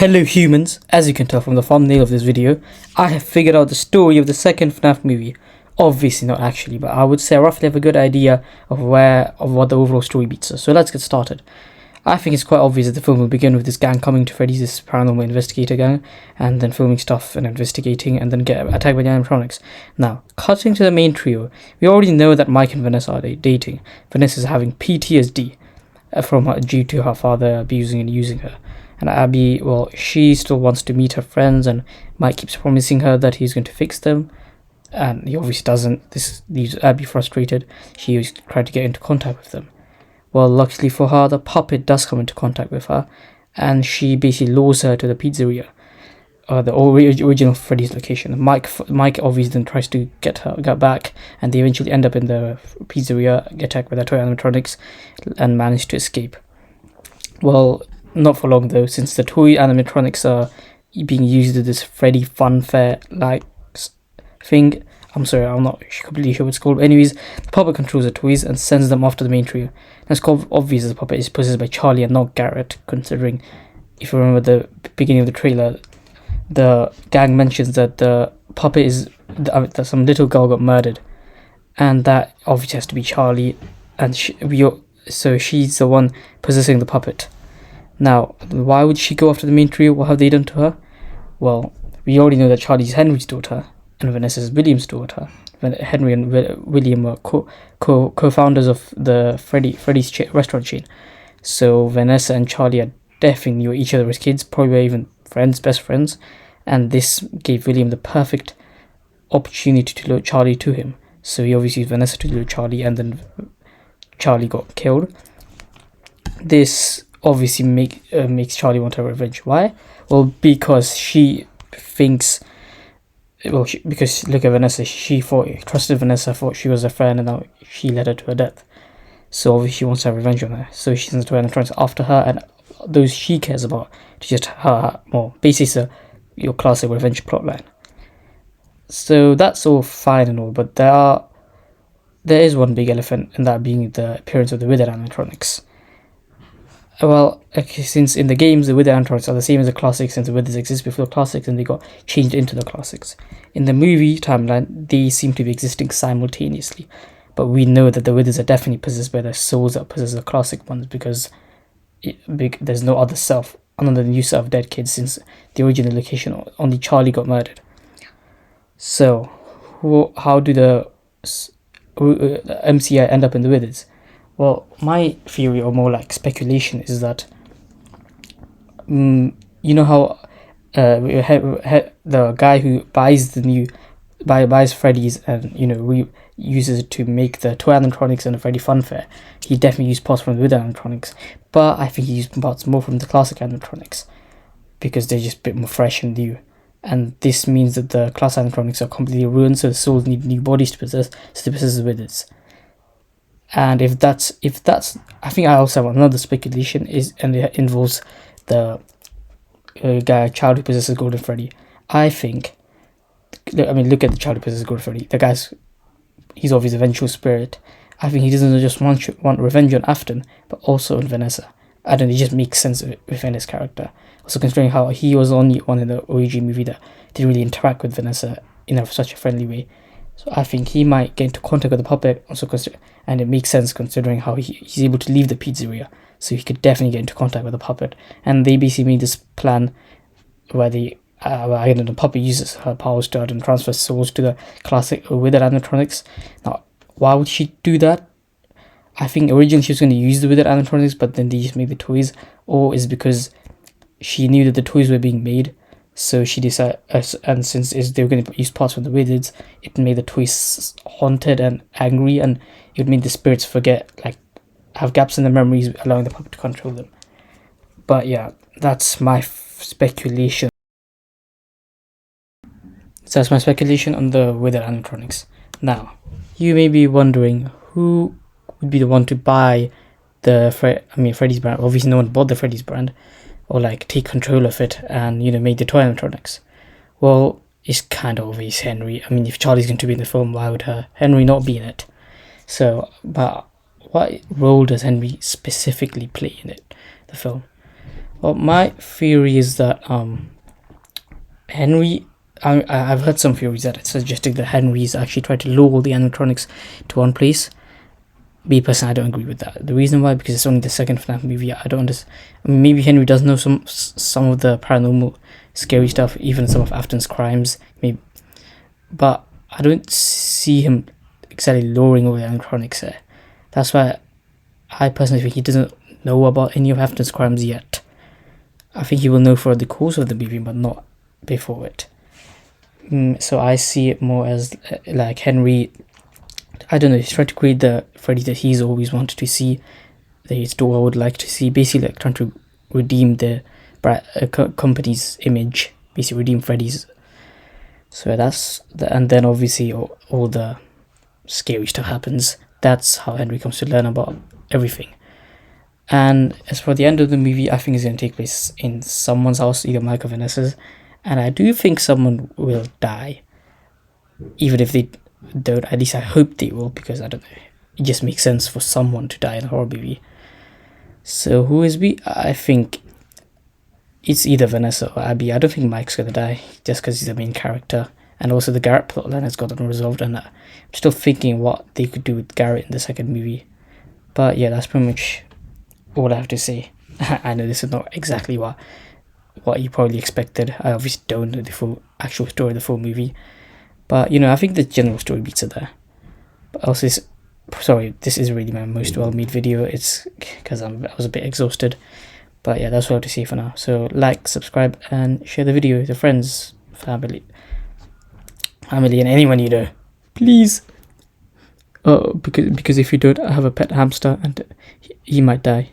Hello humans, as you can tell from the thumbnail of this video, I have figured out the story of the second FNAF movie. Obviously not actually, but I would say I roughly have a good idea of what the overall story beats us. So let's get started. I think it's quite obvious that the film will begin with this gang coming to Freddy's, this paranormal investigator gang, and then filming stuff and investigating, and then get attacked by the animatronics. Now, cutting to the main trio, we already know that Mike and Vanessa are dating. Vanessa is having PTSD due to her father abusing and using her. And Abby, well, she still wants to meet her friends, and Mike keeps promising her that he's going to fix them, and he obviously doesn't. This leaves Abby frustrated. She is trying to get into contact with them. Well, luckily for her, the puppet does come into contact with her, and she basically lures her to the pizzeria, the original Freddy's location. Mike obviously then tries to get back, and they eventually end up in the pizzeria, get attacked by the toy animatronics, and manage to escape. Well, not for long though, since the toy animatronics are being used in this Freddy Fun Fair like thing. I'm sorry, I'm not completely sure what it's called. Anyways, the puppet controls the toys and sends them after the main trio. And it's quite obvious the puppet is possessed by Charlie and not Garrett, considering, if you remember the beginning of the trailer, the gang mentions that the puppet is that some little girl got murdered, and that obviously has to be Charlie, and so she's the one possessing the puppet. Now, why would she go after the main trio? What have they done to her? Well, we already know that Charlie's Henry's daughter and Vanessa's William's daughter. Henry and William were co-founders of the Freddy's restaurant chain. So Vanessa and Charlie are definitely knew each other as kids, probably were even best friends. And this gave William the perfect opportunity to lure Charlie to him. So he obviously used Vanessa to lure Charlie, and then Charlie got killed. This obviously makes Charlie want her revenge. Why? Well, because she thinks, because look at Vanessa, trusted Vanessa, thought she was a friend, and now she led her to her death. So obviously she wants to have revenge on her. So she sends the animatronics after her and those she cares about to just her more. Basically, it's your classic revenge plotline. So that's all fine and all, but there is one big elephant, and that being the appearance of the withered animatronics. Well, okay, since in the games the withered animatronics are the same as the classics, since the withers exist before the classics and they got changed into the classics. In the movie timeline, they seem to be existing simultaneously, but we know that the withers are definitely possessed by the souls that possess the classic ones, because there's no other self other than the new set of dead kids, since the original location only Charlie got murdered. So, how do the MCI end up in the withers? Well, my theory, or more like speculation, is that you know how the guy who buys buys Freddy's and uses it to make the toy animatronics and the Freddy Fun Fair, he definitely used parts from the withered animatronics, but I think he used parts more from the classic animatronics because they're just a bit more fresh and new. And this means that the classic animatronics are completely ruined, so the souls need new bodies to possess, so they possess the withers. And if that's, I think I also have another speculation, and it involves the child who possesses Golden Freddy. I think, look at the child who possesses Golden Freddy. He's obviously a vengeful spirit. I think he doesn't just want revenge on Afton, but also on Vanessa. I don't know, it just makes sense within his character. Also considering how he was the only one in the OG movie that didn't really interact with Vanessa in such a friendly way. So I think he might get into contact with the puppet, and it makes sense considering how he's able to leave the pizzeria. So he could definitely get into contact with the puppet. And they basically made this plan where the puppet uses her powers to transfer souls to the classic withered animatronics. Now, why would she do that? I think originally she was going to use the withered animatronics, but then they just made the toys. Or is because she knew that the toys were being made, so she decided, and since they were going to use parts from the wizards, it made the toys haunted and angry, and it made the spirits have gaps in their memories, allowing the puppet to control them. But yeah, that's my speculation. So that's my speculation on the withered animatronics. Now, you may be wondering who would be the one to buy Freddy's brand. Obviously, no one bought the Freddy's brand, or take control of it and make the toy animatronics. Well, it's kind of obvious Henry. If Charlie's going to be in the film, why would Henry not be in it? So, but what role does Henry specifically play in the film? Well, my theory is that Henry. I've heard some theories that it's suggesting that Henry's actually tried to lure all the animatronics to one place. Me personally, I don't agree with that. The reason why, because it's only the second FNAF movie. I don't understand. I mean, maybe Henry does know some of the paranormal, scary stuff, even some of Afton's crimes. Maybe, but I don't see him exactly luring all the animatronics there. That's why I personally think he doesn't know about any of Afton's crimes yet. I think he will know for the course of the movie, but not before it. So I see it more as like Henry. I don't know. He's trying to create the Freddy that he's always wanted to see, that his daughter would like to see. Basically, like trying to redeem the company's image. Basically, redeem Freddy's. So that's and then obviously all the scary stuff happens. That's how Henry comes to learn about everything. And as for the end of the movie, I think it's going to take place in someone's house, either Mike or Vanessa's. And I do think someone will die. Even if they don't, at least I hope they will, because I don't know. It just makes sense for someone to die in a horror movie. So who is we? I think it's either Vanessa or Abby. I don't think Mike's going to die, just because he's the main character. And also the Garrett plotline has gotten resolved, and I'm still thinking what they could do with Garrett in the second movie. But yeah, that's pretty much all I have to say. I know this is not exactly what you probably expected. I obviously don't know the full actual story of the full movie, but I think the general story beats are there. But also, this is really my most well-made video. It's because I was a bit exhausted. But yeah, that's all I have to say for now. So like, subscribe, and share the video with your friends, family, and anyone you know, please. Oh, because if you don't, I have a pet hamster and he might die.